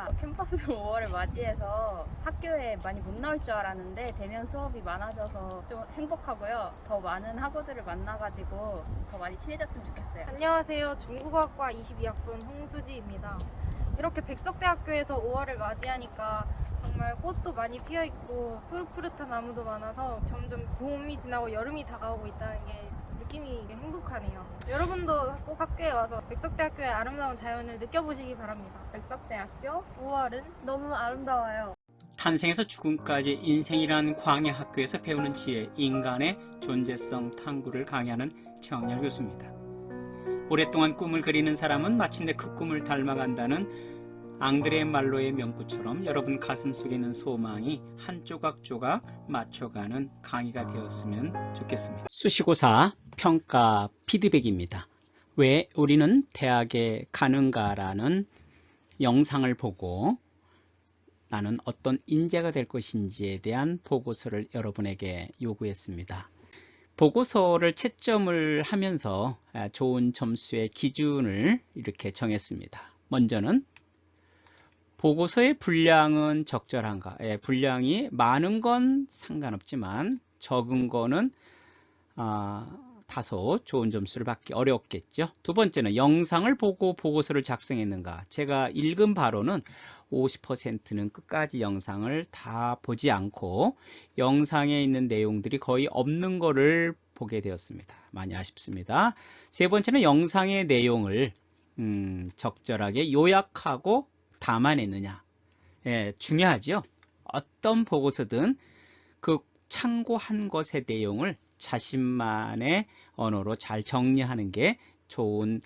반갑습니다. 캠퍼스 5월을 맞이해서 학교에 많이 못 나올 줄 알았는데 대면 수업이 많아져서 좀 행복하고요. 더 많은 학우들을 만나가지고 더 많이 친해졌으면 좋겠어요. 안녕하세요. 중국어학과 22학번 홍수지입니다. 이렇게 백석대학교에서 5월을 맞이하니까 정말 꽃도 많이 피어있고 푸릇푸릇한 나무도 많아서 점점 봄이 지나고 여름이 다가오고 있다는 게 느낌이 행복하네요. 여러분도 꼭 학교에 와서 백석대학교의 아름다운 자연을 느껴보시기 바랍니다. 백석대학교 5월은 너무 아름다워요. 탄생에서 죽음까지 인생이란 광야 학교에서 배우는 지혜, 인간의 존재성 탐구를 강의하는 최영렬 교수입니다. 오랫동안 꿈을 그리는 사람은 마침내 그 꿈을 닮아간다는 앙드레 말로의 명구처럼 여러분 가슴 속에 있는 소망이 한 조각조각 맞춰가는 강의가 되었으면 좋겠습니다. 수시고사, 평가, 피드백입니다. 왜 우리는 대학에 가는가라는 영상을 보고 나는 어떤 인재가 될 것인지에 대한 보고서를 여러분에게 요구했습니다. 보고서를 채점을 하면서 좋은 점수의 기준을 이렇게 정했습니다. 먼저는 보고서의 분량은 적절한가? 분량이 많은 건 상관없지만 적은 거는 다소 좋은 점수를 받기 어렵겠죠. 두 번째는 영상을 보고 보고서를 작성했는가? 제가 읽은 바로는 50%는 끝까지 영상을 다 보지 않고 영상에 있는 내용들이 거의 없는 거를 보게 되었습니다. 많이 아쉽습니다. 세 번째는 영상의 내용을 적절하게 요약하고 담아냈느냐. 중요하죠. 어떤 보고서든 그 참고한 것의 내용을 자신만의 언어로 잘 정리하는 게 좋은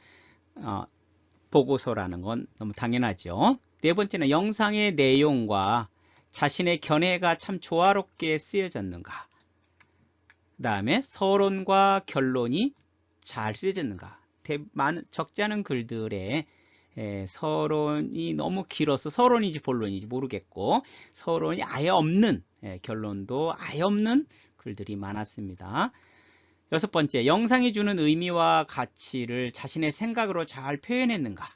보고서라는 건 너무 당연하죠. 네 번째는 영상의 내용과 자신의 견해가 참 조화롭게 쓰여졌는가. 그 다음에 서론과 결론이 잘 쓰여졌는가. 적지 않은 글들에 서론이 너무 길어서 서론인지 본론인지 모르겠고 서론이 아예 없는 결론도 아예 없는 글들이 많았습니다. 여섯 번째, 영상이 주는 의미와 가치를 자신의 생각으로 잘 표현했는가.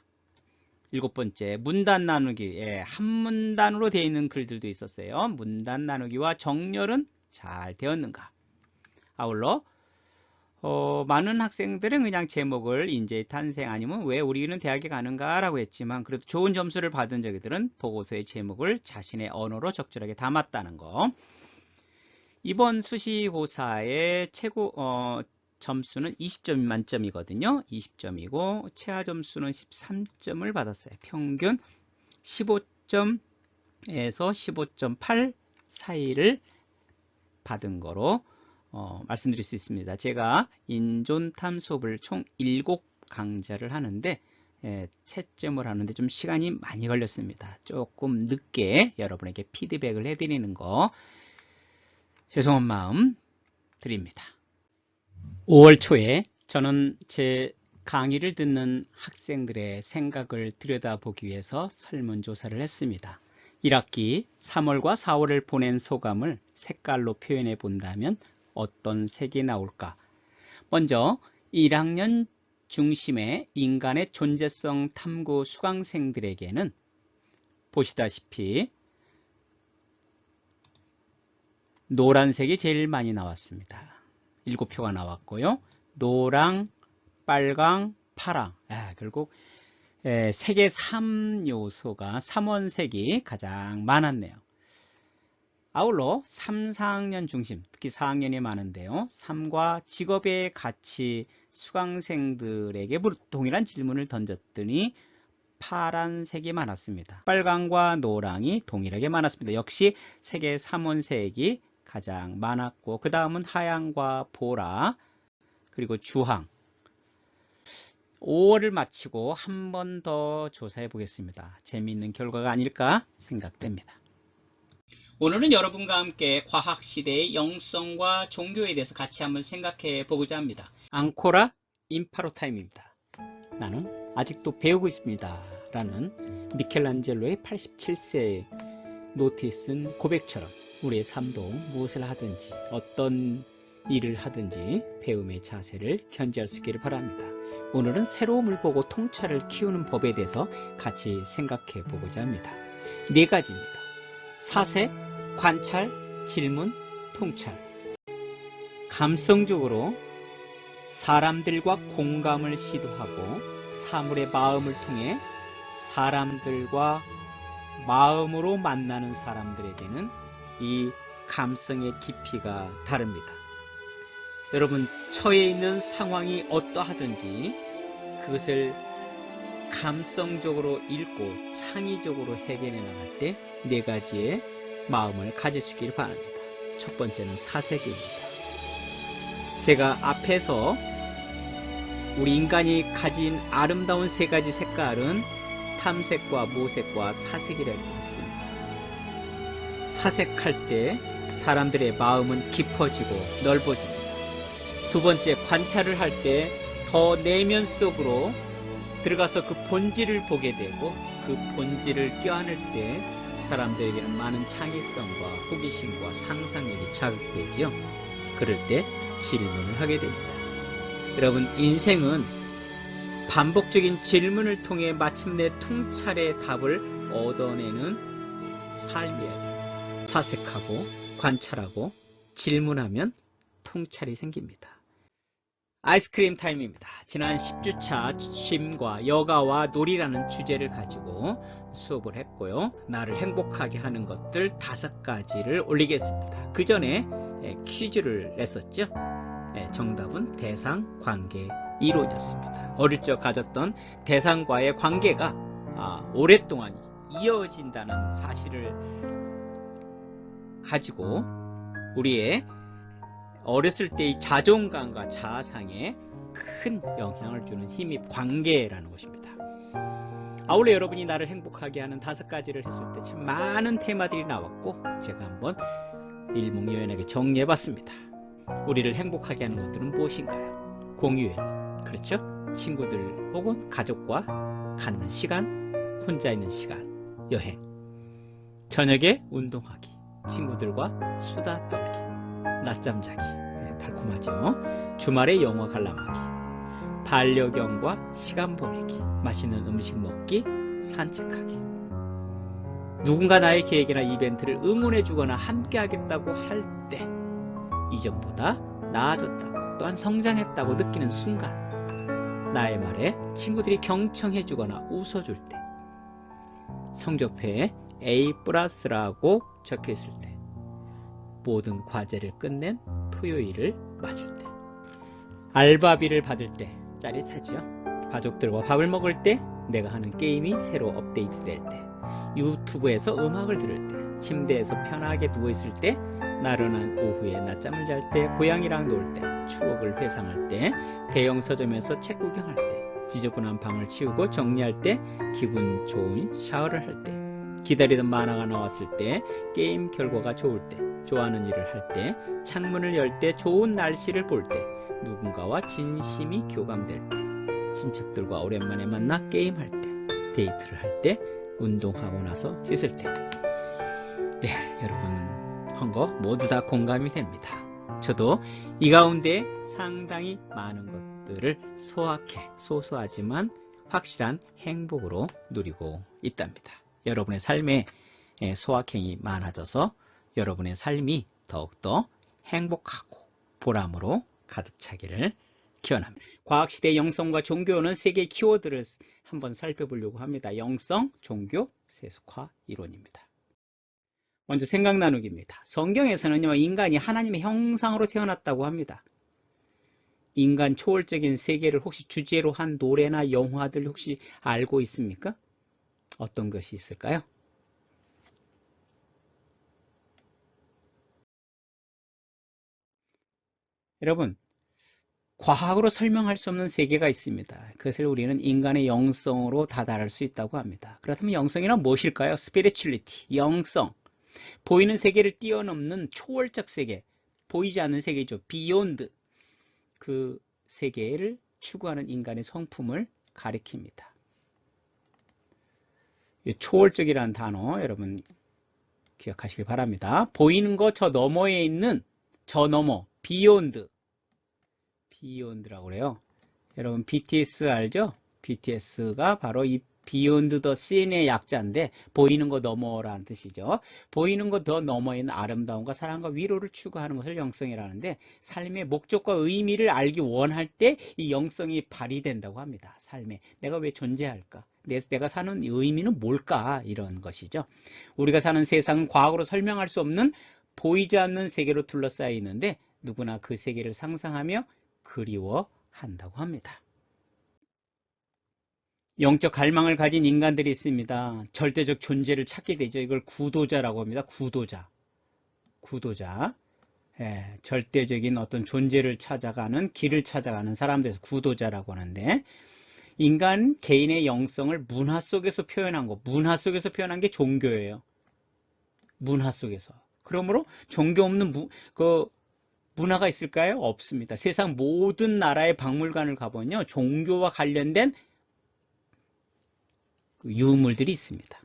일곱 번째, 문단 나누기. 한 문단으로 되어 있는 글들도 있었어요. 문단 나누기와 정렬은 잘 되었는가. 아울러 많은 학생들은 그냥 제목을 인재의 탄생 아니면 왜 우리는 대학에 가는가 라고 했지만 그래도 좋은 점수를 받은 저희들은 보고서의 제목을 자신의 언어로 적절하게 담았다는 거. 이번 수시고사의 최고 점수는 20점 만점이거든요. 20점이고 최하 점수는 13점을 받았어요. 평균 15점에서 15.8 사이를 받은 거로 말씀드릴 수 있습니다. 제가 인존탐 수업을 총 7강좌를 하는데 채점을 하는데 좀 시간이 많이 걸렸습니다. 조금 늦게 여러분에게 피드백을 해드리는 거 죄송한 마음 드립니다. 5월 초에 저는 제 강의를 듣는 학생들의 생각을 들여다보기 위해서 설문조사를 했습니다. 1학기 3월과 4월을 보낸 소감을 색깔로 표현해 본다면 어떤 색이 나올까? 먼저 1학년 중심의 인간의 존재성 탐구 수강생들에게는 보시다시피 노란색이 제일 많이 나왔습니다. 7표가 나왔고요. 노랑, 빨강, 파랑. 결국 색의 3요소가 3원색이 가장 많았네요. 아울러 3, 4학년 중심, 특히 4학년이 많은데요. 3과 직업의 가치 수강생들에게 동일한 질문을 던졌더니 파란색이 많았습니다. 빨강과 노랑이 동일하게 많았습니다. 역시 색의 3원색이 가장 많았고 그 다음은 하양과 보라 그리고 주황. 5월을 마치고 한 번 더 조사해 보겠습니다. 재미있는 결과가 아닐까 생각됩니다. 오늘은 여러분과 함께 과학시대의 영성과 종교에 대해서 같이 한번 생각해 보고자 합니다. 앙코라 임파로 타임입니다. 나는 아직도 배우고 있습니다. 라는 미켈란젤로의 87세 노티슨 고백처럼 우리의 삶도 무엇을 하든지 어떤 일을 하든지 배움의 자세를 견지할 수 있기를 바랍니다. 오늘은 새로움을 보고 통찰을 키우는 법에 대해서 같이 생각해 보고자 합니다. 네 가지입니다. 사색, 관찰, 질문, 통찰. 감성적으로 사람들과 공감을 시도하고 사물의 마음을 통해 사람들과 마음으로 만나는 사람들에게는 이 감성의 깊이가 다릅니다. 여러분, 처해 있는 상황이 어떠하든지 그것을 감성적으로 읽고 창의적으로 해결해 나갈 때 네 가지의 마음을 가지시길 바랍니다. 첫 번째는 사색입니다. 제가 앞에서 우리 인간이 가진 아름다운 세 가지 색깔은 탐색과 모색과 사색이라고 했습니다. 사색할 때 사람들의 마음은 깊어지고 넓어집니다. 두 번째, 관찰을 할 때 더 내면 속으로 들어가서 그 본질을 보게 되고 그 본질을 껴안을 때 사람들에게는 많은 창의성과 호기심과 상상력이 자극되지요. 그럴 때 질문을 하게 됩니다. 여러분, 인생은 반복적인 질문을 통해 마침내 통찰의 답을 얻어내는 삶이에요. 사색하고 관찰하고 질문하면 통찰이 생깁니다. 아이스크림 타임입니다. 지난 10주차 쉼과 여가와 놀이라는 주제를 가지고 수업을 했고요. 나를 행복하게 하는 것들 5가지를 올리겠습니다. 그 전에 퀴즈를 냈었죠. 정답은 대상, 관계, 이론이었습니다. 어릴 적 가졌던 대상과의 관계가 오랫동안 이어진다는 사실을 가지고 우리의 어렸을 때의 자존감과 자아상에 큰 영향을 주는 힘이 관계라는 것입니다. 아울러 여러분이 나를 행복하게 하는 5가지를 했을 때 참 많은 테마들이 나왔고 제가 한번 일목요연하게 정리해봤습니다. 우리를 행복하게 하는 것들은 무엇인가요? 공휴일, 그렇죠? 친구들 혹은 가족과 갖는 시간, 혼자 있는 시간, 여행, 저녁에 운동하기, 친구들과 수다 떨기, 낮잠 자기, 달콤하죠? 주말에 영화 관람하기, 반려견과 시간 보내기, 맛있는 음식 먹기, 산책하기. 누군가 나의 계획이나 이벤트를 응원해 주거나 함께 하겠다고 할 때 이전보다 나아졌다고 또한 성장했다고 느끼는 순간, 나의 말에 친구들이 경청해 주거나 웃어줄 때, 성적표에 A+라고 적혀 있을 때, 모든 과제를 끝낸 토요일을 맞을 때, 알바비를 받을 때 짜릿하죠. 가족들과 밥을 먹을 때, 내가 하는 게임이 새로 업데이트될 때, 유튜브에서 음악을 들을 때, 침대에서 편하게 누워있을 때, 나른한 오후에 낮잠을 잘 때, 고양이랑 놀 때, 추억을 회상할 때, 대형 서점에서 책 구경할 때, 지저분한 방을 치우고 정리할 때, 기분 좋은 샤워를 할 때, 기다리던 만화가 나왔을 때, 게임 결과가 좋을 때, 좋아하는 일을 할 때, 창문을 열 때, 좋은 날씨를 볼 때, 누군가와 진심이 교감될 때, 친척들과 오랜만에 만나 게임할 때, 데이트를 할 때, 운동하고 나서 씻을 때. 네, 여러분 한 거 모두 다 공감이 됩니다. 저도 이 가운데 상당히 많은 것들을 소확해 소소하지만 확실한 행복으로 누리고 있답니다. 여러분의 삶에 소확행이 많아져서 여러분의 삶이 더욱더 행복하고 보람으로 가득 차기를 기원합니다. 과학시대 영성과 종교는 세 개의 키워드를 한번 살펴보려고 합니다. 영성, 종교, 세속화 이론입니다. 먼저 생각 나누기입니다. 성경에서는요, 인간이 하나님의 형상으로 태어났다고 합니다. 인간 초월적인 세계를 혹시 주제로 한 노래나 영화들 혹시 알고 있습니까? 어떤 것이 있을까요? 여러분, 과학으로 설명할 수 없는 세계가 있습니다. 그것을 우리는 인간의 영성으로 다다를 수 있다고 합니다. 그렇다면 영성이란 무엇일까요? spirituality, 영성. 보이는 세계를 뛰어넘는 초월적 세계, 보이지 않는 세계죠. beyond. 그 세계를 추구하는 인간의 성품을 가리킵니다. 초월적이라는 단어 여러분 기억하시길 바랍니다. 보이는 거 저 너머에 있는 저 너머, beyond. beyond라고 그래요. 여러분 BTS 알죠? BTS가 바로 이 beyond the seen의 약자인데 보이는 거 너머라는 뜻이죠. 보이는 거 더 너머에 있는 아름다움과 사랑과 위로를 추구하는 것을 영성이라는데 삶의 목적과 의미를 알기 원할 때 이 영성이 발휘된다고 합니다. 삶에 내가 왜 존재할까? 내가 사는 의미는 뭘까? 이런 것이죠. 우리가 사는 세상은 과거로 설명할 수 없는 보이지 않는 세계로 둘러싸여 있는데 누구나 그 세계를 상상하며 그리워한다고 합니다. 영적 갈망을 가진 인간들이 있습니다. 절대적 존재를 찾게 되죠. 이걸 구도자라고 합니다. 구도자. 예, 절대적인 어떤 존재를 찾아가는, 길을 찾아가는 사람들에서 구도자라고 하는데, 인간 개인의 영성을 문화 속에서 표현한 거, 문화 속에서 표현한 게 종교예요. 문화 속에서. 그러므로 종교 없는 문화가 있을까요? 없습니다. 세상 모든 나라의 박물관을 가보면요, 종교와 관련된 유물들이 있습니다.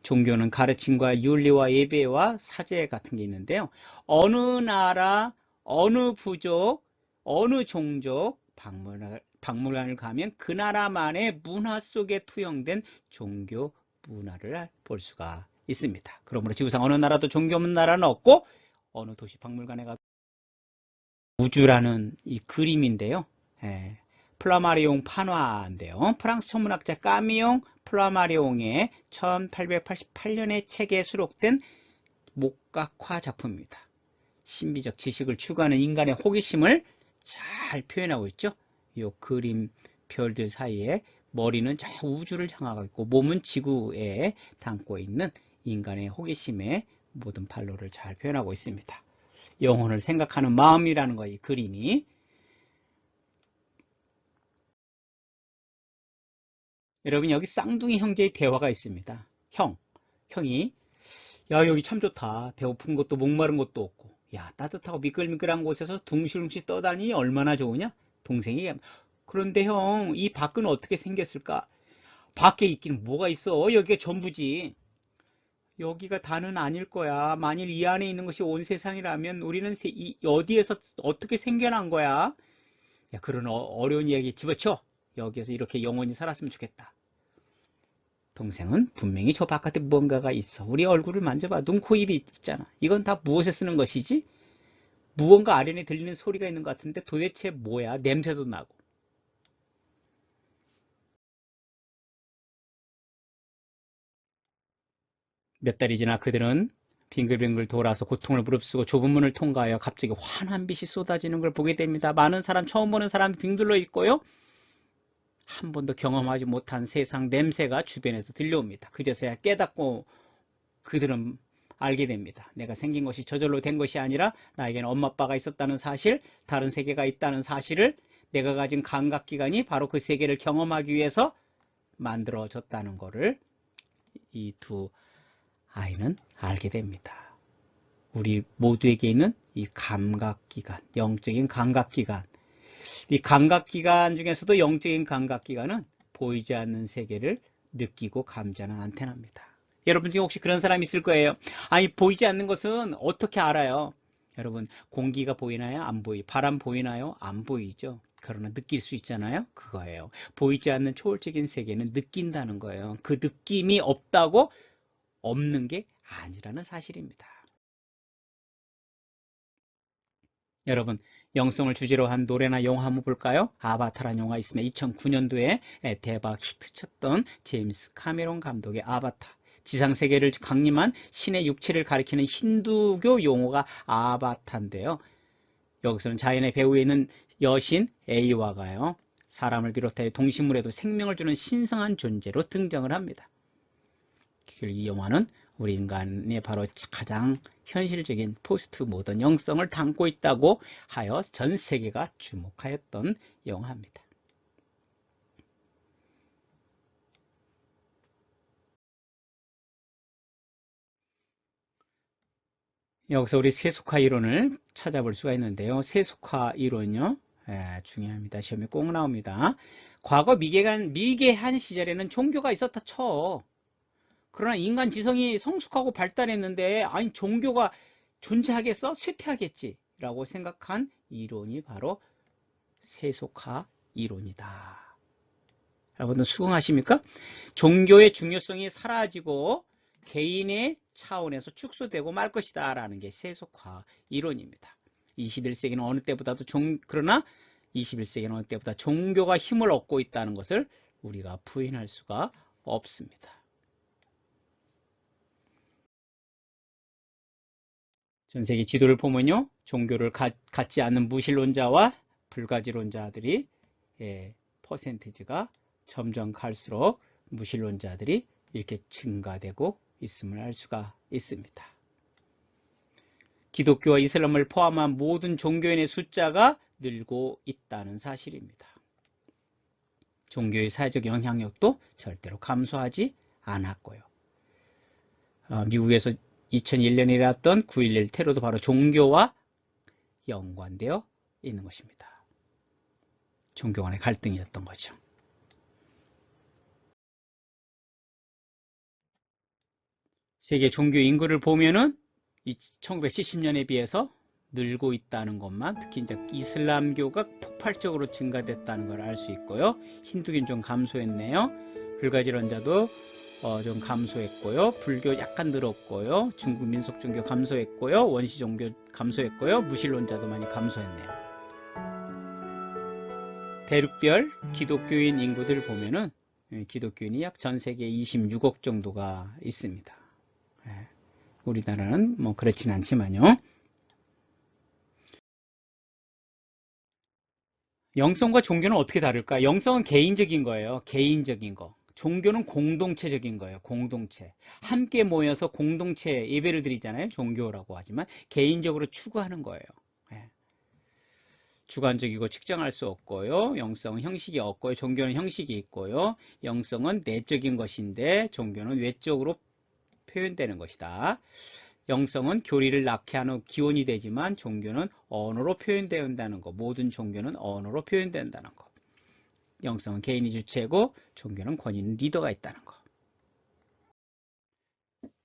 종교는 가르침과 윤리와 예배와 사제 같은 게 있는데요. 어느 나라, 어느 부족, 어느 종족 박물관을 가면 그 나라만의 문화 속에 투영된 종교 문화를 볼 수가 있습니다. 그러므로 지구상 어느 나라도 종교 없는 나라는 없고 어느 도시 박물관에 가도 우주라는 이 그림인데요. 플라마리옹 판화인데요. 프랑스 천문학자 까미옹 플라마리옹의 1888년에 책에 수록된 목각화 작품입니다. 신비적 지식을 추구하는 인간의 호기심을 잘 표현하고 있죠. 이 그림 별들 사이에 머리는 저 우주를 향하고 있고 몸은 지구에 담고 있는 인간의 호기심의 모든 발로를 잘 표현하고 있습니다. 영혼을 생각하는 마음이라는 거예요. 이 그림이. 여러분 여기 쌍둥이 형제의 대화가 있습니다. 형이 야 여기 참 좋다. 배고픈 것도 목마른 것도 없고 야 따뜻하고 미끌미끌한 곳에서 둥실둥실 떠다니니 얼마나 좋으냐? 동생이 그런데 형 이 밖은 어떻게 생겼을까? 밖에 있기는 뭐가 있어? 여기가 전부지. 여기가 다는 아닐 거야. 만일 이 안에 있는 것이 온 세상이라면 우리는 어디에서 어떻게 생겨난 거야? 야 그런 어려운 이야기 집어쳐. 여기에서 이렇게 영원히 살았으면 좋겠다. 동생은 분명히 저 바깥에 무언가가 있어. 우리 얼굴을 만져봐. 눈, 코, 입이 있잖아. 이건 다 무엇에 쓰는 것이지? 무언가 아련에 들리는 소리가 있는 것 같은데 도대체 뭐야? 냄새도 나고. 몇 달이 지나 그들은 빙글빙글 돌아서 고통을 무릅쓰고 좁은 문을 통과하여 갑자기 환한 빛이 쏟아지는 걸 보게 됩니다. 많은 사람, 처음 보는 사람 빙둘러 있고요. 한 번도 경험하지 못한 세상 냄새가 주변에서 들려옵니다. 그제서야 깨닫고 그들은 알게 됩니다. 내가 생긴 것이 저절로 된 것이 아니라 나에게는 엄마 아빠가 있었다는 사실, 다른 세계가 있다는 사실을 내가 가진 감각기관이 바로 그 세계를 경험하기 위해서 만들어졌다는 것을 이 두 아이는 알게 됩니다. 우리 모두에게 있는 이 감각기관, 영적인 감각기관, 이 감각기관 중에서도 영적인 감각기관은 보이지 않는 세계를 느끼고 감지하는 안테나입니다. 여러분 중에 혹시 그런 사람이 있을 거예요. 아니 보이지 않는 것은 어떻게 알아요? 여러분 공기가 보이나요? 안 보이. 바람 보이나요? 안 보이죠. 그러나 느낄 수 있잖아요. 그거예요. 보이지 않는 초월적인 세계는 느낀다는 거예요. 그 느낌이 없다고 없는 게 아니라는 사실입니다. 여러분 영성을 주제로 한 노래나 영화 한번 볼까요? 아바타라는 영화 있습니다. 2009년도에 대박 히트쳤던 제임스 카메론 감독의 아바타. 지상세계를 강림한 신의 육체를 가리키는 힌두교 용어가 아바타인데요. 여기서는 자연의 배후에 있는 여신 에이와가요. 사람을 비롯해 동식물에도 생명을 주는 신성한 존재로 등장을 합니다. 이 영화는 우리 인간의 바로 가장 현실적인 포스트 모던 영성을 담고 있다고 하여 전 세계가 주목하였던 영화입니다. 여기서 우리 세속화 이론을 찾아볼 수가 있는데요. 세속화 이론요. 중요합니다. 시험에 꼭 나옵니다. 과거 미개한 시절에는 종교가 있었다 쳐. 그러나 인간 지성이 성숙하고 발달했는데 아니 종교가 존재하겠어? 쇠퇴하겠지 라고 생각한 이론이 바로 세속화 이론이다 여러분들 수긍하십니까? 종교의 중요성이 사라지고 개인의 차원에서 축소되고 말 것이다 라는 게 세속화 이론입니다. 21세기는 어느 때보다도 그러나 21세기는 어느 때보다 종교가 힘을 얻고 있다는 것을 우리가 부인할 수가 없습니다. 전 세계 지도를 보면요, 종교를 갖지 않는 무신론자와 불가지론자들이 퍼센티지가 점점 갈수록 무신론자들이 이렇게 증가되고 있음을 알 수가 있습니다. 기독교와 이슬람을 포함한 모든 종교인의 숫자가 늘고 있다는 사실입니다. 종교의 사회적 영향력도 절대로 감소하지 않았고요. 미국에서 2001년에 일어났던 9.11 테러도 바로 종교와 연관되어 있는 것입니다. 종교 간의 갈등이었던 거죠. 세계 종교 인구를 보면은 1970년에 비해서 늘고 있다는 것만, 특히 이제 이슬람교가 폭발적으로 증가됐다는 걸 알 수 있고요. 힌두교는 좀 감소했네요. 불가지론자도 좀 감소했고요. 불교 약간 늘었고요. 중국 민속 종교 감소했고요. 원시 종교 감소했고요. 무신론자도 많이 감소했네요. 대륙별 기독교인 인구들 보면은 기독교인이 약 전 세계 26억 정도가 있습니다. 우리나라는 뭐 그렇진 않지만요. 영성과 종교는 어떻게 다를까? 영성은 개인적인 거예요. 개인적인 거. 종교는 공동체적인 거예요. 공동체. 함께 모여서 공동체 예배를 드리잖아요. 종교라고 하지만 개인적으로 추구하는 거예요. 주관적이고 측정할 수 없고요. 영성은 형식이 없고요. 종교는 형식이 있고요. 영성은 내적인 것인데 종교는 외적으로 표현되는 것이다. 영성은 교리를 낳게 하는 기원이 되지만 종교는 언어로 표현된다는 것. 모든 종교는 언어로 표현된다는 것. 영성은 개인이 주체고 종교는 권위는 리더가 있다는 것.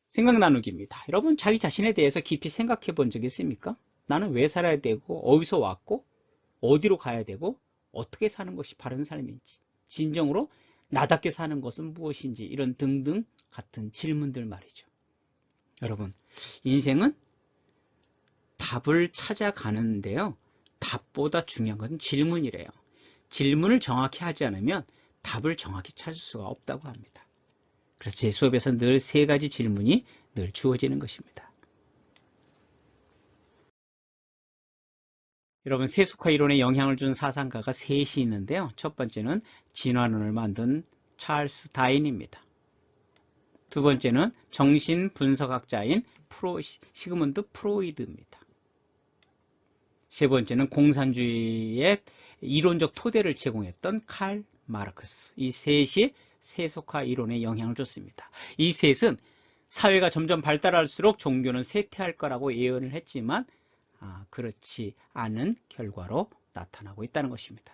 생각 나누기입니다. 여러분 자기 자신에 대해서 깊이 생각해 본 적 있습니까? 나는 왜 살아야 되고 어디서 왔고 어디로 가야 되고 어떻게 사는 것이 바른 삶인지, 진정으로 나답게 사는 것은 무엇인지, 이런 등등 같은 질문들 말이죠. 여러분, 인생은 답을 찾아가는데요. 답보다 중요한 것은 질문이래요. 질문을 정확히 하지 않으면 답을 정확히 찾을 수가 없다고 합니다. 그래서 제 수업에서 늘 3가지 질문이 늘 주어지는 것입니다. 여러분, 세속화 이론에 영향을 준 사상가가 3이 있는데요. 첫 번째는 진화론을 만든 찰스 다윈입니다. 두 번째는 정신분석학자인 시그문드 프로이드입니다. 세 번째는 공산주의의 이론적 토대를 제공했던 칼 마르크스. 이 셋이 세속화 이론에 영향을 줬습니다. 이 셋은 사회가 점점 발달할수록 종교는 쇠퇴할 거라고 예언을 했지만 그렇지 않은 결과로 나타나고 있다는 것입니다.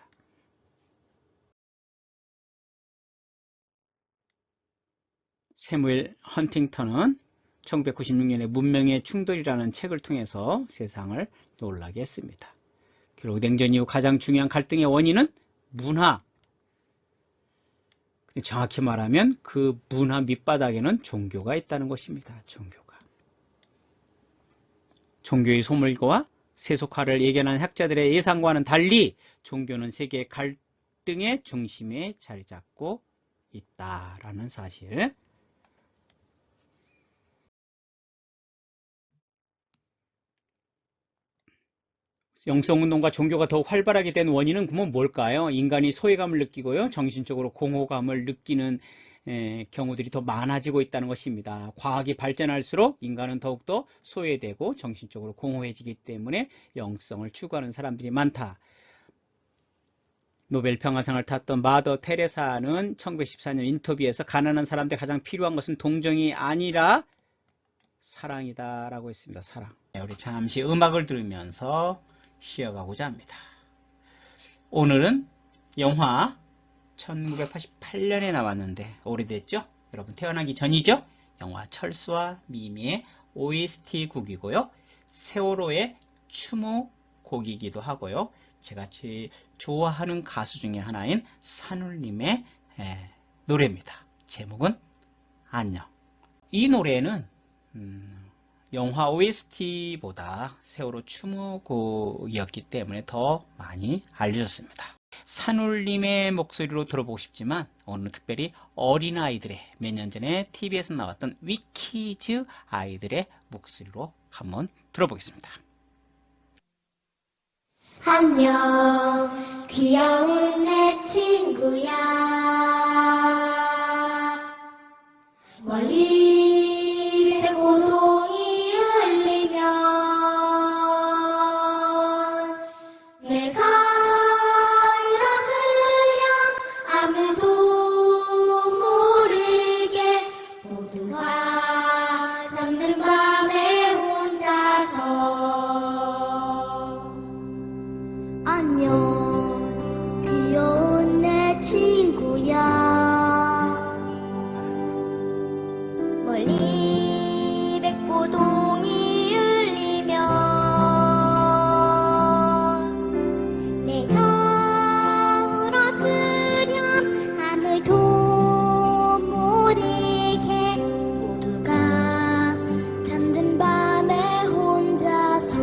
새무엘 헌팅턴은 1996년에 문명의 충돌이라는 책을 통해서 세상을 놀라게 했습니다. 결국 냉전 이후 가장 중요한 갈등의 원인은 문화. 정확히 말하면 그 문화 밑바닥에는 종교가 있다는 것입니다. 종교의 소물과 세속화를 예견한 학자들의 예상과는 달리 종교는 세계 갈등의 중심에 자리 잡고 있다라는 사실. 영성운동과 종교가 더욱 활발하게 된 원인은 그러면 뭘까요? 인간이 소외감을 느끼고요. 정신적으로 공허감을 느끼는 경우들이 더 많아지고 있다는 것입니다. 과학이 발전할수록 인간은 더욱더 소외되고 정신적으로 공허해지기 때문에 영성을 추구하는 사람들이 많다. 노벨 평화상을 탔던 마더 테레사는 1914년 인터뷰에서 가난한 사람들 가장 필요한 것은 동정이 아니라 사랑이다 라고 했습니다. 사랑. 우리 잠시 음악을 들으면서 쉬어가고자 합니다. 오늘은 영화 1988년에 나왔는데 오래됐죠? 여러분 태어나기 전이죠? 영화 철수와 미미의 OST 곡이고요. 세월호의 추모곡이기도 하고요. 제가 제일 좋아하는 가수 중에 하나인 산울림의 노래입니다. 제목은 안녕. 이 노래는 영화 OST보다 세월호 추모곡이었기 때문에 더 많이 알려졌습니다. 산울림의 목소리로 들어보고 싶지만 오늘은 특별히 어린아이들의 몇 년 전에 TV에서 나왔던 위키즈 아이들의 목소리로 한번 들어보겠습니다. 안녕 귀여운 내 친구야 멀리 백고동이 울리면 내가 울어주렴 아무도 모르게 모두가 잠든 밤에 혼자서 안녕 귀여운 내 친구야 멀리 백고동이 울리면 내가 울어주렴 아무도 모르게 모두가 잠든 밤에 혼자서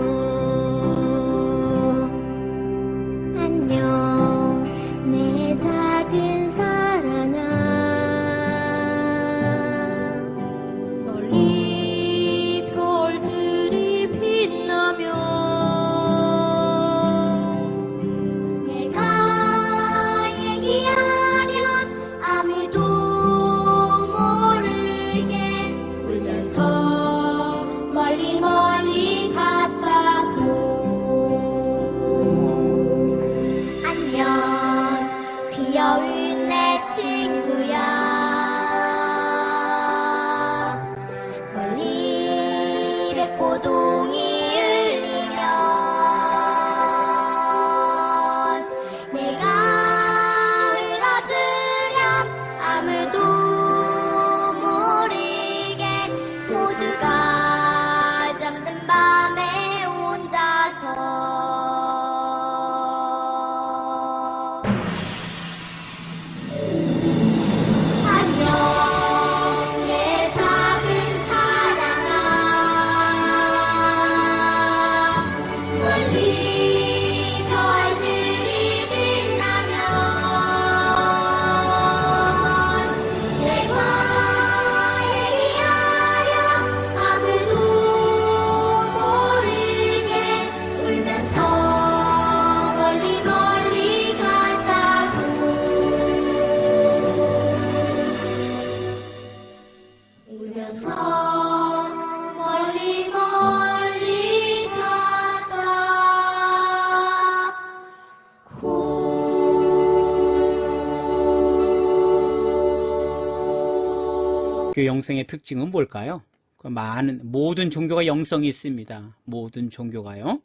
안녕 내 작은 사랑아 멀리 별들이 빛나면 내가 얘기하면 아무도 모르게 울면서 멀리 멀리 갔다고 안녕 귀여운 내 친구야 멀리 백고동이 울리면 내가 울어주렴 아무도 모르게 모두가 잠든 밤에 혼자서 안녕 내 작은 사랑아 멀리 별들이 빛나면 내가 얘기하렴 아무도 모르게 울면서 멀리 멀리 갔다고 울면서 멀리 멀리 갔다고 그 영성의 특징은 뭘까요? 모든 종교가 영성이 있습니다. 모든 종교가요.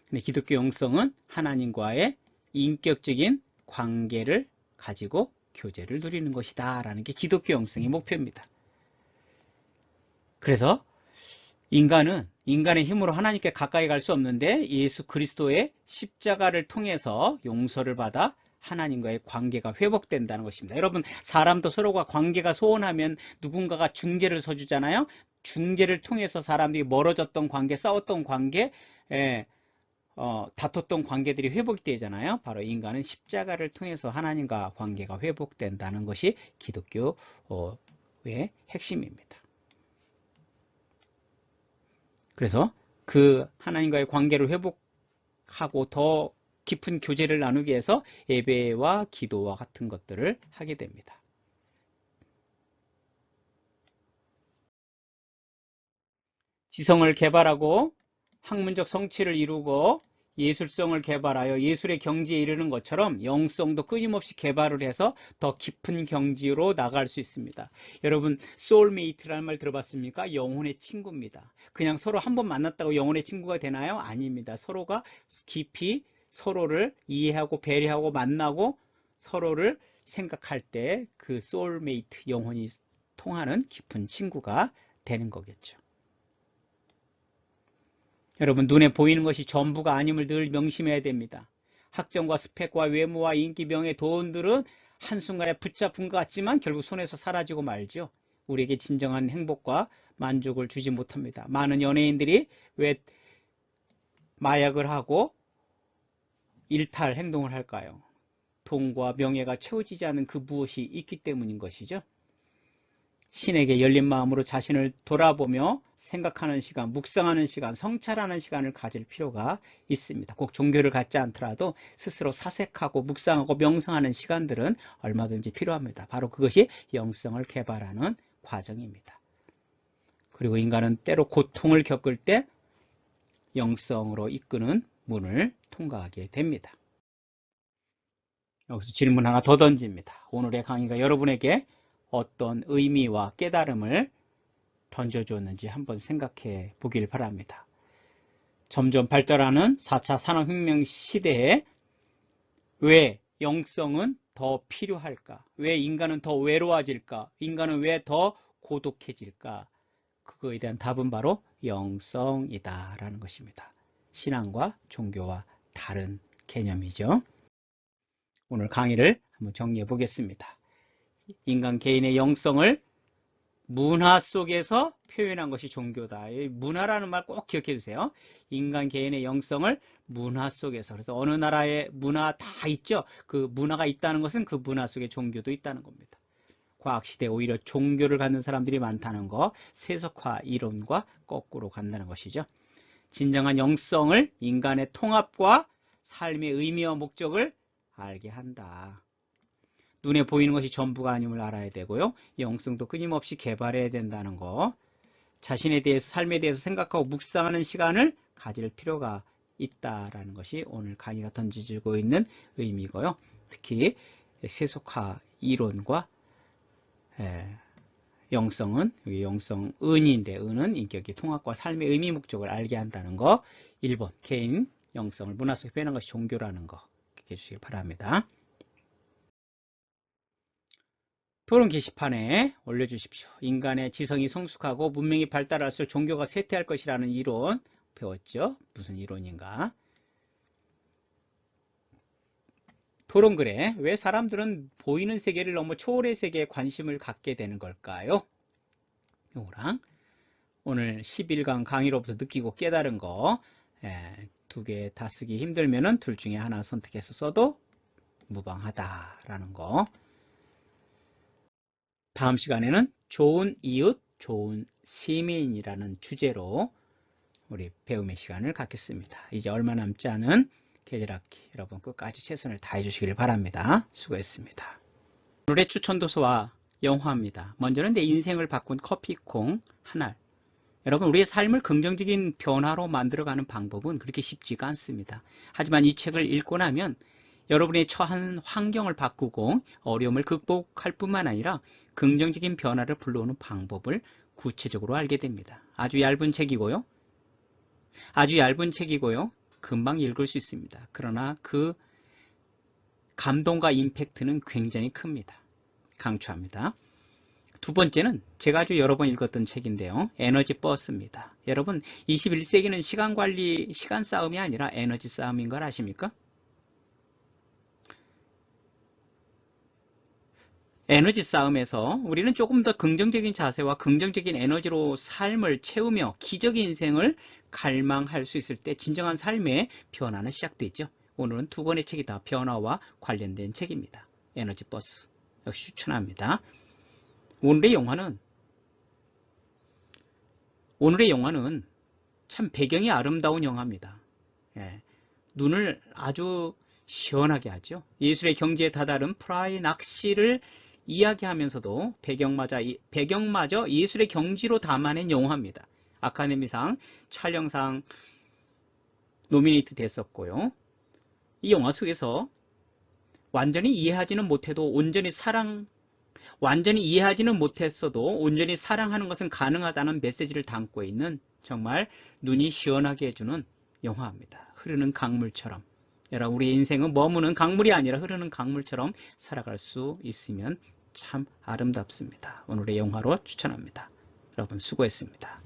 근데 기독교 영성은 하나님과의 인격적인 관계를 가지고 교제를 누리는 것이다 라는 게 기독교 영성의 목표입니다. 그래서 인간의 힘으로 하나님께 가까이 갈 수 없는데 예수 그리스도의 십자가를 통해서 용서를 받아 하나님과의 관계가 회복된다는 것입니다. 여러분, 사람도 서로가 관계가 소원하면 누군가가 중재를 서주잖아요. 중재를 통해서 사람들이 멀어졌던 관계, 싸웠던 관계, 다퉜던 관계들이 회복이 되잖아요. 바로 인간은 십자가를 통해서 하나님과 관계가 회복된다는 것이 기독교의 핵심입니다. 그래서 그 하나님과의 관계를 회복하고 더 깊은 교제를 나누기 위해서 예배와 기도와 같은 것들을 하게 됩니다. 지성을 개발하고 학문적 성취를 이루고 예술성을 개발하여 예술의 경지에 이르는 것처럼 영성도 끊임없이 개발을 해서 더 깊은 경지로 나갈 수 있습니다. 여러분, 소울메이트라는 말 들어봤습니까? 영혼의 친구입니다. 그냥 서로 한 번 만났다고 영혼의 친구가 되나요? 아닙니다. 서로가 깊이 서로를 이해하고 배려하고 만나고 서로를 생각할 때 그 소울메이트, 영혼이 통하는 깊은 친구가 되는 거겠죠. 여러분, 눈에 보이는 것이 전부가 아님을 늘 명심해야 됩니다. 학점과 스펙과 외모와 인기, 명예, 돈들은 한순간에 붙잡은 것 같지만 결국 손에서 사라지고 말죠. 우리에게 진정한 행복과 만족을 주지 못합니다. 많은 연예인들이 왜 마약을 하고 일탈 행동을 할까요? 돈과 명예가 채워지지 않은 그 무엇이 있기 때문인 것이죠. 신에게 열린 마음으로 자신을 돌아보며 생각하는 시간, 묵상하는 시간, 성찰하는 시간을 가질 필요가 있습니다. 꼭 종교를 갖지 않더라도 스스로 사색하고 묵상하고 명상하는 시간들은 얼마든지 필요합니다. 바로 그것이 영성을 개발하는 과정입니다. 그리고 인간은 때로 고통을 겪을 때 영성으로 이끄는 문을 통과하게 됩니다. 여기서 질문 하나 더 던집니다. 오늘의 강의가 여러분에게 어떤 의미와 깨달음을 던져주었는지 한번 생각해 보길 바랍니다. 점점 발달하는 4차 산업혁명 시대에 왜 영성은 더 필요할까? 왜 인간은 더 외로워질까? 인간은 왜 더 고독해질까? 그거에 대한 답은 바로 영성이다라는 것입니다. 신앙과 종교와 다른 개념이죠. 오늘 강의를 한번 정리해 보겠습니다. 인간 개인의 영성을 문화 속에서 표현한 것이 종교다. 이 문화라는 말 꼭 기억해 주세요. 인간 개인의 영성을 문화 속에서. 그래서 어느 나라의 문화 다 있죠. 그 문화가 있다는 것은 그 문화 속에 종교도 있다는 겁니다. 과학시대에 오히려 종교를 갖는 사람들이 많다는 거, 세속화 이론과 거꾸로 간다는 것이죠. 진정한 영성을 인간의 통합과 삶의 의미와 목적을 알게 한다. 눈에 보이는 것이 전부가 아님을 알아야 되고요. 영성도 끊임없이 개발해야 된다는 거. 자신에 대해서, 삶에 대해서 생각하고 묵상하는 시간을 가질 필요가 있다라는 것이 오늘 강의가 던져주고 있는 의미고요. 특히 세속화 이론과 영성은, 여기 영성 은인데, 은은 인격의 통합과 삶의 의미 목적을 알게 한다는 거. 1번, 개인 영성을 문화 속에 표현한 것이 종교라는 거. 기억해 주시길 바랍니다. 토론 게시판에 올려주십시오. 인간의 지성이 성숙하고 문명이 발달할수록 종교가 쇠퇴할 것이라는 이론 배웠죠? 무슨 이론인가? 토론글에 왜 사람들은 보이는 세계를 넘어 초월의 세계에 관심을 갖게 되는 걸까요? 요거랑 오늘 11강 강의로부터 느끼고 깨달은 거 두 개 다 쓰기 힘들면은 둘 중에 하나 선택해서 써도 무방하다라는 거. 다음 시간에는 좋은 이웃, 좋은 시민이라는 주제로 우리 배움의 시간을 갖겠습니다. 이제 얼마 남지 않은 계절학기 여러분 끝까지 최선을 다해 주시길 바랍니다. 수고했습니다. 오늘의 추천 도서와 영화입니다. 먼저는 내 인생을 바꾼 커피콩 한알. 여러분, 우리의 삶을 긍정적인 변화로 만들어가는 방법은 그렇게 쉽지가 않습니다. 하지만 이 책을 읽고 나면 여러분의 처한 환경을 바꾸고 어려움을 극복할 뿐만 아니라 긍정적인 변화를 불러오는 방법을 구체적으로 알게 됩니다. 아주 얇은 책이고요. 금방 읽을 수 있습니다. 그러나 그 감동과 임팩트는 굉장히 큽니다. 강추합니다. 두 번째는 제가 아주 여러 번 읽었던 책인데요. 에너지 버스입니다. 여러분, 21세기는 시간 관리, 시간 싸움이 아니라 에너지 싸움인 걸 아십니까? 에너지 싸움에서 우리는 조금 더 긍정적인 자세와 긍정적인 에너지로 삶을 채우며 기적의 인생을 갈망할 수 있을 때 진정한 삶의 변화는 시작되죠. 오늘은 두 권의 책이 다 변화와 관련된 책입니다. 에너지 버스 역시 추천합니다. 오늘의 영화는 참 배경이 아름다운 영화입니다. 눈을 아주 시원하게 하죠. 예술의 경지에 다다른 프라하의 낚시를 이야기하면서도 배경마저 예술의 경지로 담아낸 영화입니다. 아카데미상, 촬영상 노미네이트 됐었고요. 이 영화 속에서 완전히 이해하지는 못했어도 온전히 사랑하는 것은 가능하다는 메시지를 담고 있는 정말 눈이 시원하게 해주는 영화입니다. 흐르는 강물처럼. 여러분, 우리의 인생은 머무는 강물이 아니라 흐르는 강물처럼 살아갈 수 있으면 참 아름답습니다. 오늘의 영화로 추천합니다. 여러분 수고했습니다.